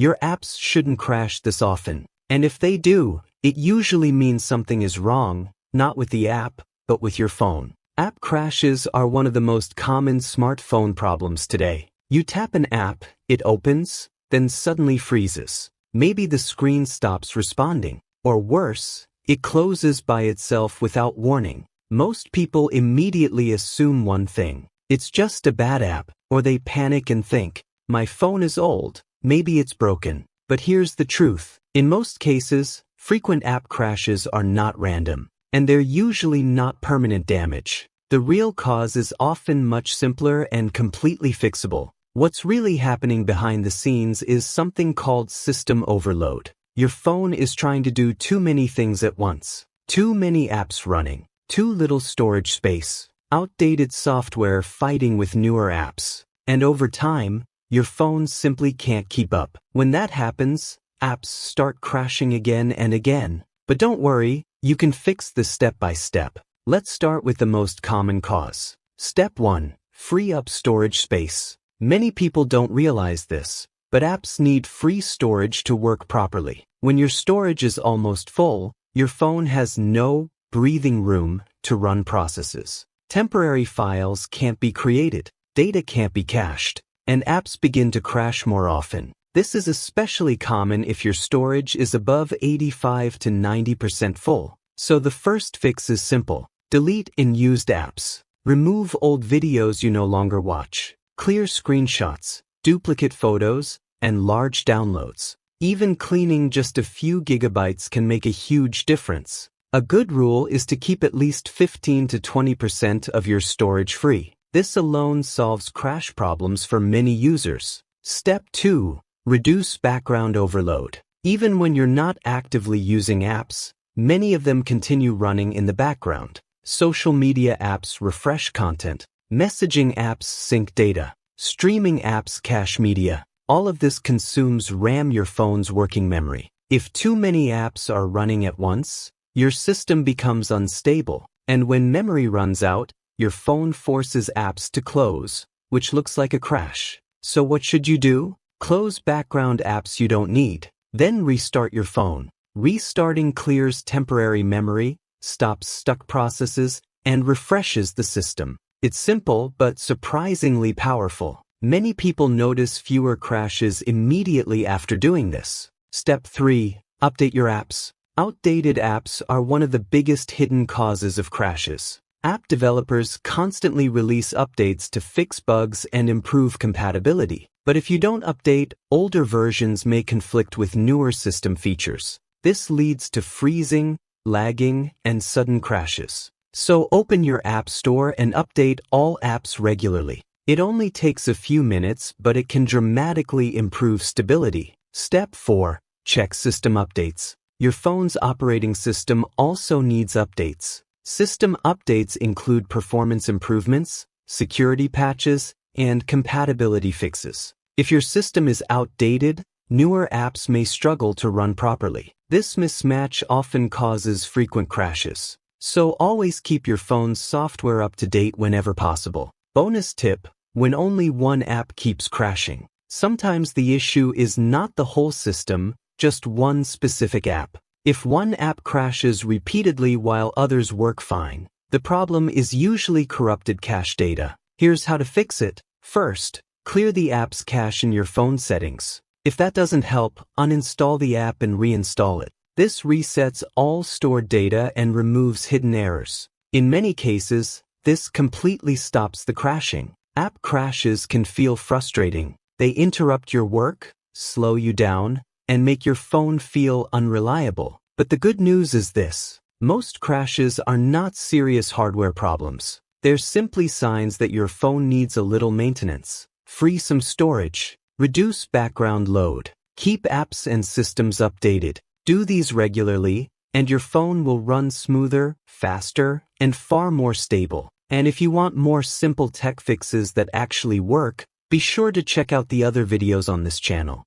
Your apps shouldn't crash this often. And if they do, it usually means something is wrong, not with the app, but with your phone. App crashes are one of the most common smartphone problems today. You tap an app, it opens, then suddenly freezes. Maybe the screen stops responding. Or worse, it closes by itself without warning. Most people immediately assume one thing. It's just a bad app, or they panic and think, my phone is old, maybe it's broken. But here's the truth. In most cases, frequent app crashes are not random, and they're usually not permanent damage. The real cause is often much simpler and completely fixable. What's really happening behind the scenes is something called system overload. Your phone is trying to do too many things at once. Too many apps running. Too little storage space. Outdated software fighting with newer apps. And over time, your phone simply can't keep up. When that happens, apps start crashing again and again. But don't worry, you can fix this step by step. Let's start with the most common cause. Step 1. Free up storage space. Many people don't realize this, but apps need free storage to work properly. When your storage is almost full, your phone has no breathing room to run processes. Temporary files can't be created, data can't be cached, and apps begin to crash more often. This is especially common if your storage is above 85 to 90% full. So the first fix is simple. Delete unused apps. Remove old videos you no longer watch. Clear screenshots, duplicate photos, and large downloads. Even cleaning just a few gigabytes can make a huge difference. A good rule is to keep at least 15 to 20% of your storage free. This alone solves crash problems for many users. Step 2. Reduce background overload. Even when you're not actively using apps, many of them continue running in the background. Social media apps refresh content. Messaging apps sync data. Streaming apps cache media. All of this consumes RAM, your phone's working memory. If too many apps are running at once, your system becomes unstable. And when memory runs out, your phone forces apps to close, which looks like a crash. So what should you do? Close background apps you don't need. Then restart your phone. Restarting clears temporary memory, stops stuck processes, and refreshes the system. It's simple but surprisingly powerful. Many people notice fewer crashes immediately after doing this. Step 3. Update your apps. Outdated apps are one of the biggest hidden causes of crashes. App developers constantly release updates to fix bugs and improve compatibility. But if you don't update, older versions may conflict with newer system features. This leads to freezing, lagging, and sudden crashes. So open your App Store and update all apps regularly. It only takes a few minutes, but it can dramatically improve stability. Step 4. Check system updates. Your phone's operating system also needs updates. System updates include performance improvements, security patches, and compatibility fixes. If your system is outdated, newer apps may struggle to run properly. This mismatch often causes frequent crashes. So always keep your phone's software up to date whenever possible. Bonus tip: when only one app keeps crashing. Sometimes the issue is not the whole system, just one specific app. If one app crashes repeatedly while others work fine, the problem is usually corrupted cache data. Here's how to fix it. First, clear the app's cache in your phone settings. If that doesn't help, uninstall the app and reinstall it. This resets all stored data and removes hidden errors. In many cases, this completely stops the crashing. App crashes can feel frustrating. They interrupt your work, slow you down, and make your phone feel unreliable. But the good news is this: most crashes are not serious hardware problems. They're simply signs that your phone needs a little maintenance. Free some storage. Reduce background load. Keep apps and systems updated. Do these regularly, and your phone will run smoother, faster, and far more stable. And if you want more simple tech fixes that actually work, be sure to check out the other videos on this channel.